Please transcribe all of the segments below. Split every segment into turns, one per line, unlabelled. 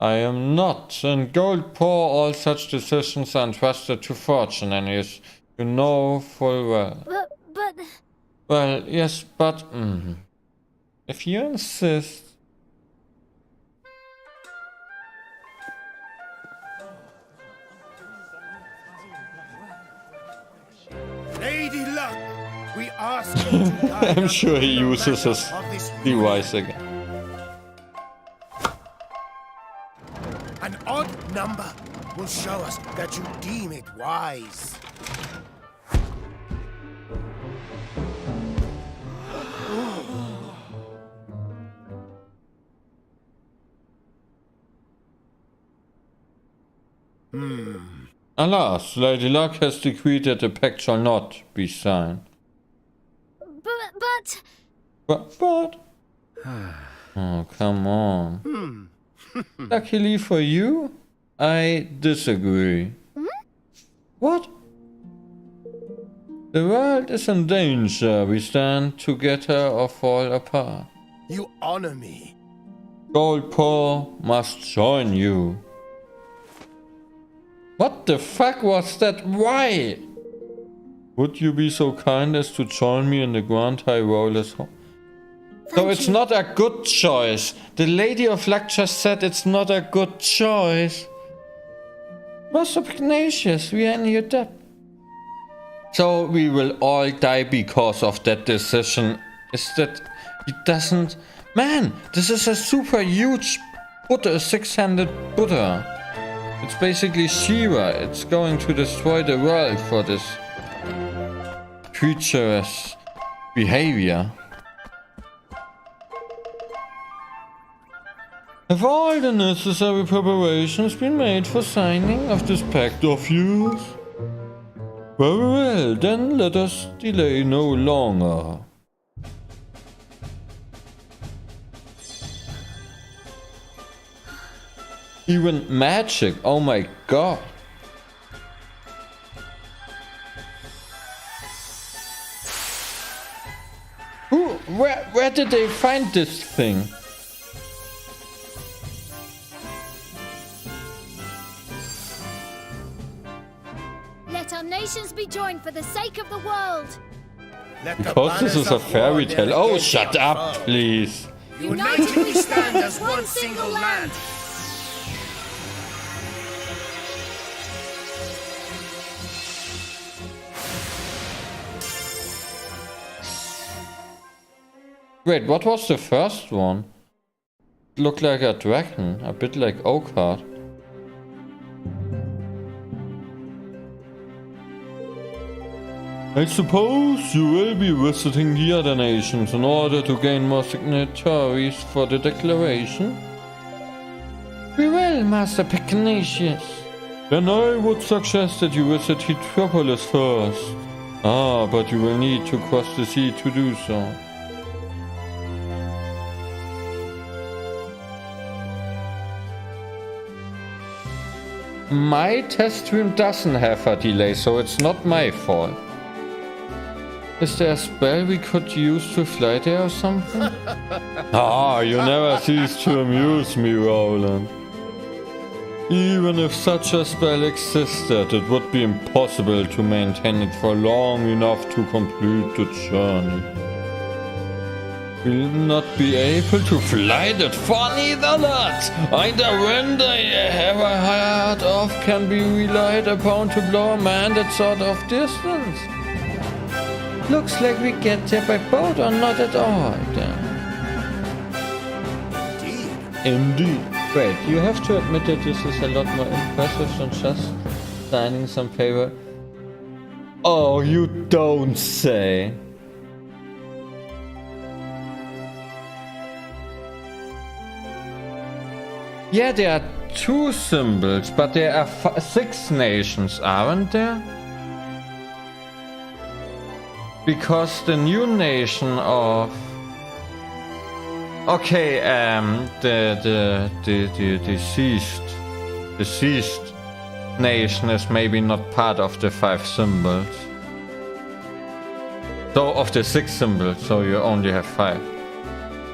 I am not, and gold poor all such decisions are entrusted to fortune, and yes, you know full well.
But...
Well, yes, but... If you insist...
Lady Luck, we ask you to guide
I'm
us
sure he
through the
uses his
matter of this
device again.
An odd number will show us that you deem it wise.
Alas, Lady Luck has decreed that the pact shall not be signed.
But...
Oh, come on. Luckily for you, I disagree. What? The world is in danger. We stand together or fall apart.
You honor me.
Goldpaw must join you. What the fuck was that? Why? Would you be so kind as to join me in the Grand High Roller's home? So it's not a good choice. The Lady of Luck just said it's not a good choice. Master Pugnacious, we are in your debt. So we will all die because of that decision. Is that... He doesn't... Man, this is a super huge Buddha, a 6-handed Buddha. It's basically Shiva. It's going to destroy the world for this creature's behavior. Have all the necessary preparations been made for signing of this pact of yours? Very well, then let us delay no longer. Even magic, oh my god. Where did they find this thing?
Let our nations be joined for the sake of the world.
Because this is a fairy tale. Oh, shut up, please.
United we stand as one single land.
Wait, what was the first one? It looked like a dragon, a bit like Oakheart. I suppose you will be visiting the other nations in order to gain more signatories for the declaration? We will, Master Pugnacious. Then I would suggest that you visit Heatropolis first. Ah, but you will need to cross the sea to do so. My test stream doesn't have a delay, so it's not my fault. Is there a spell we could use to fly there or something? Ah, you never cease to amuse me, Roland. Even if such a spell existed, it would be impossible to maintain it for long enough to complete the journey. We'll not be able to fly that far neither not. Either wind I ever heard of can be relied upon to blow a man that sort of distance. Looks like we get there by boat or not at all then. Indeed. Wait, you have to admit that this is a lot more impressive than just signing some paper. Oh, you don't say. Yeah, there are 2 symbols, but there are 6 nations, aren't there? Because the new nation of... Okay, the deceased nation is maybe not part of the 5 symbols. So, of the 6 symbols, so you only have 5.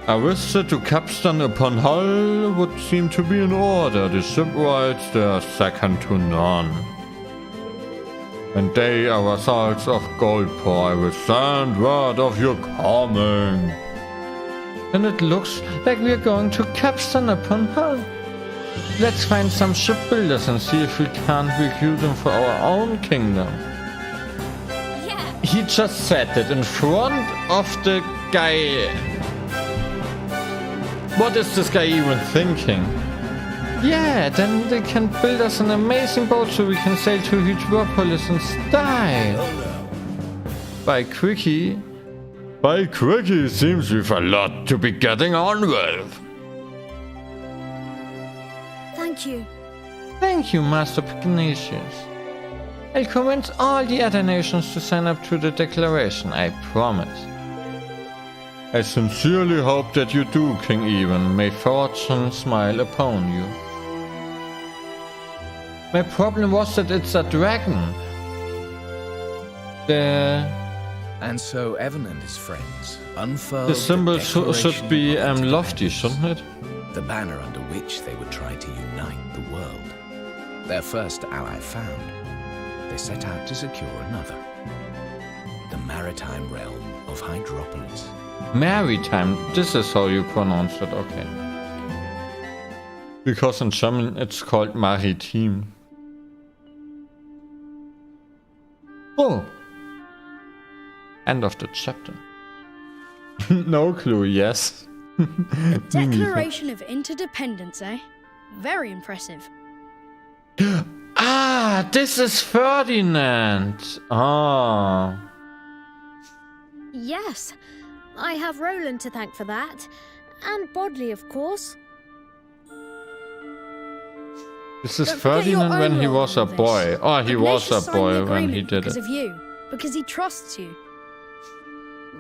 A visit to Capstan upon Hull would seem to be in order. The shipwrights, they are second to none. And they are vassals of Goldpaw. I will send word of your coming. And it looks like we are going to Capstan upon Hull. Let's find some shipbuilders and see if we can't recruit them for our own kingdom.
Yeah.
He just said it in front of the guy. What is this guy even thinking? Yeah, then they can build us an amazing boat so we can sail to Hydropolis in style. By Quickie. By Quickie seems we've a lot to be getting on with.
Thank you.
Thank you, Master Pugnacious. I'll convince all the other nations to sign up to the declaration, I promise. I sincerely hope that you do, King Even. May fortune smile upon you. My problem was that it's a dragon.
And so Evan and his friends unfurled
The symbol
declaration
should be
of
lofty,
independence,
shouldn't it?
the banner under which they would try to unite the world. Their first ally found, they set out to secure another. The maritime realm of Hydropolis.
Maritime, this is how you pronounce it, okay. Because in German it's called Maritim. Oh! End of the chapter. No clue, yes.
Declaration of Interdependence, eh? Very impressive.
Ah, this is Ferdinand! Ah.
Yes. I have Roland to thank for that. And Bodley, of course.
This is
Don't forget your
Ferdinand when
own
he
role
was
in
a
this.
boy. Oh, he was a
Ignatius signed the
boy when he
agreement
did
because
it.
of you, because he trusts you.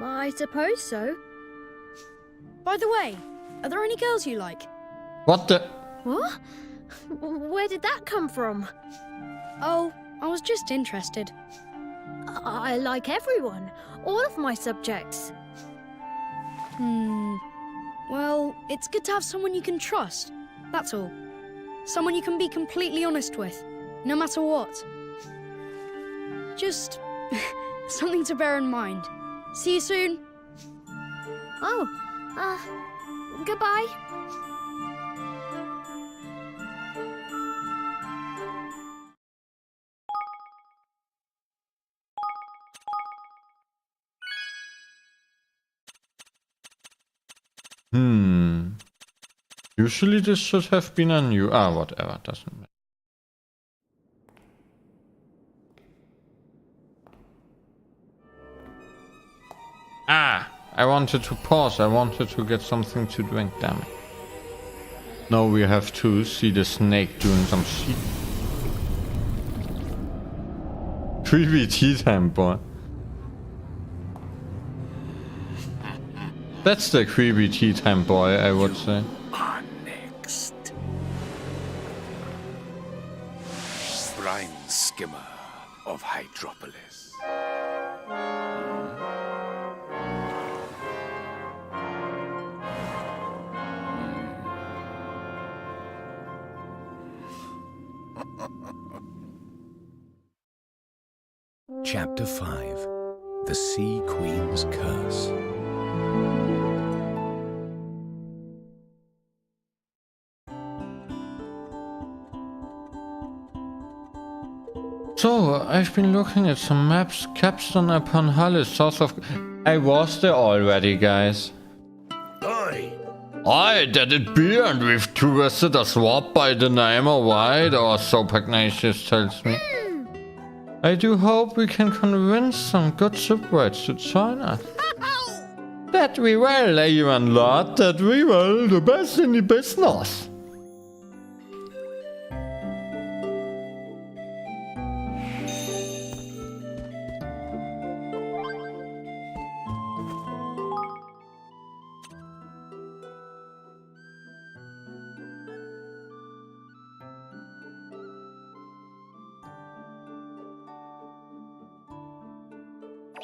I suppose so.
By the way, are there any girls you like?
What the?
What? Where did that come from?
Oh, I was just interested.
I like everyone. All of my subjects.
Well, it's good to have someone you can trust. That's all. Someone you can be completely honest with, no matter what. Just something to bear in mind. See you soon.
Oh, goodbye.
Usually this should have been a new... Ah, whatever, doesn't matter. Ah! I wanted to pause, I wanted to get something to drink, damn it. Now we have to see the snake doing some shit. Creepy tea time, boy. That's the creepy tea time boy, I would say.
Are next. Brine skimmer of Hydropolis.
Chapter 5. The Sea Queen's Curse.
So, I've been looking at some maps. Capstan upon Hull is south of... I was there already, guys.
Oi!
Aye, that it be, and we've two visitors swapped by the name of White, or so Pugnacious tells me. I do hope we can convince some good shipwrights to join us. That we will, even lord, that we will, the best in the business.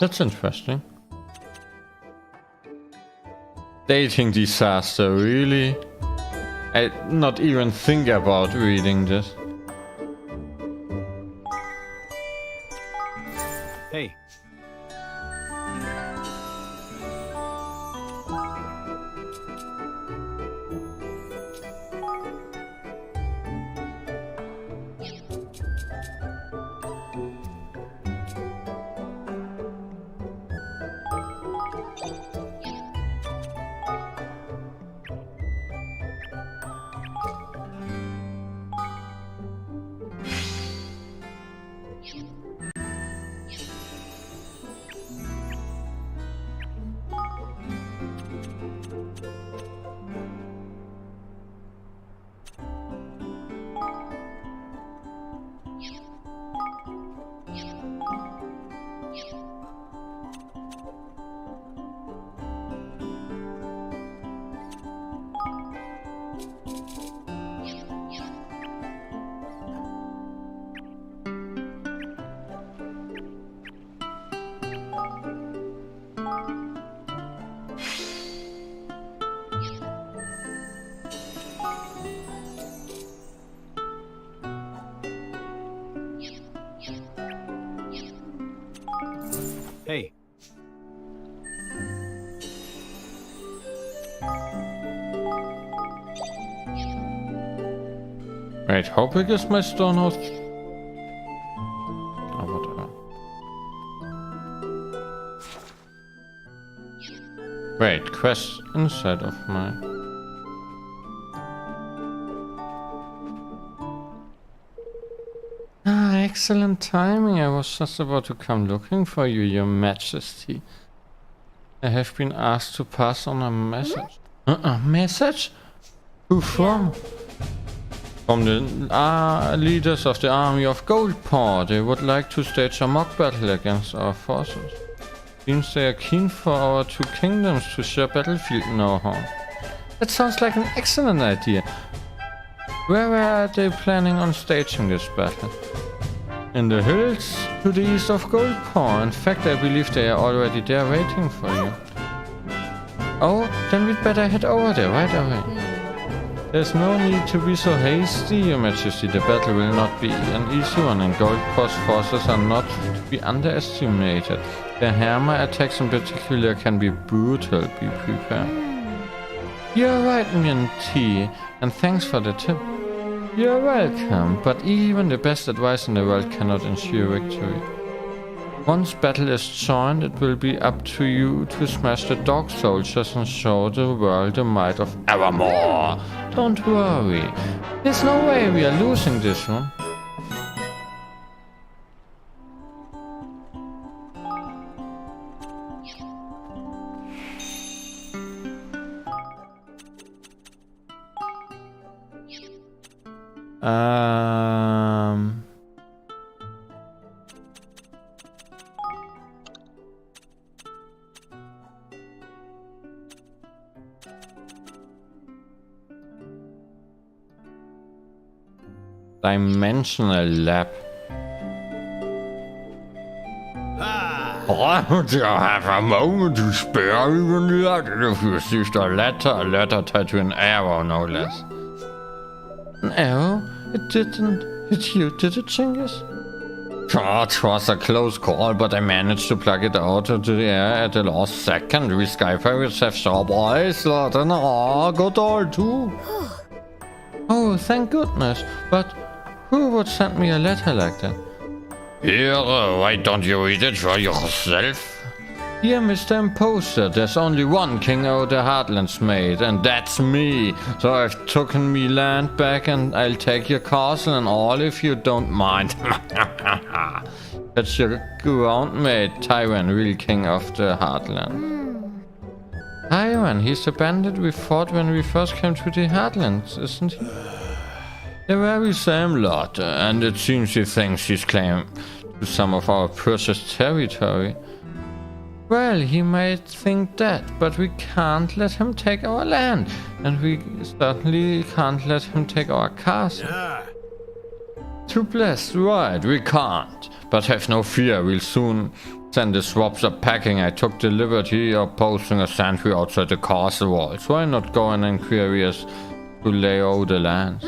That's interesting. dating disaster, really? I not even think about reading this.
Hey. Hey.
Wait, how big is my stonehouse? Oh, whatever. Wait, quest inside of my... Ah, excellent timing. I was just about to come looking for you, Your Majesty. I have been asked to pass on a message. Message? Who from? From the leaders of the army of Goldpaw. They would like to stage a mock battle against our forces. Seems they are keen for our two kingdoms to share battlefield know-how. That sounds like an excellent idea. Where are they planning on staging this battle? In the hills to the east of Goldpaw. In fact, I believe they are already there waiting for you. Oh, then we'd better head over there right away. There's no need to be so hasty, Your Majesty. The battle will not be an easy one, and Goldpaw's forces are not to be underestimated. The hammer attacks in particular can be brutal. Be prepared. You're right, Min T, and thanks for the tip. You're welcome, but even the best advice in the world cannot ensure victory. Once battle is joined, it will be up to you to smash the dog soldiers and show the world the might of Evermore. Don't worry. There's no way we are losing this one. Dimensional lab. Do you have a moment to spare even that? If you received a letter tied to an arrow, no less. An arrow? It didn't hit you, did it, Genghis? It was a close call, but I managed to plug it out of the air at the last second. We sky pirates have sharp eyes, lot and good all too. Oh, thank goodness. But who would send me a letter like that? Here, why don't you read it for yourself? Dear Mr. Imposter, there's only one king of the Heartlands made, and that's me. So I've taken me land back, and I'll take your castle and all if you don't mind. That's your groundmate, Tywin, real king of the Heartland. Tywin, he's the bandit we fought when we first came to the Heartlands, isn't he? The very same lot, and it seems he thinks he's claimed to some of our precious territory. Well, he might think that, but we can't let him take our land, and we certainly can't let him take our castle. Too blessed, right, we can't. But have no fear, we'll soon Then the swaps are packing. I took the liberty of posting a sentry outside the castle walls. Why not go and inquire as to lay out the lands?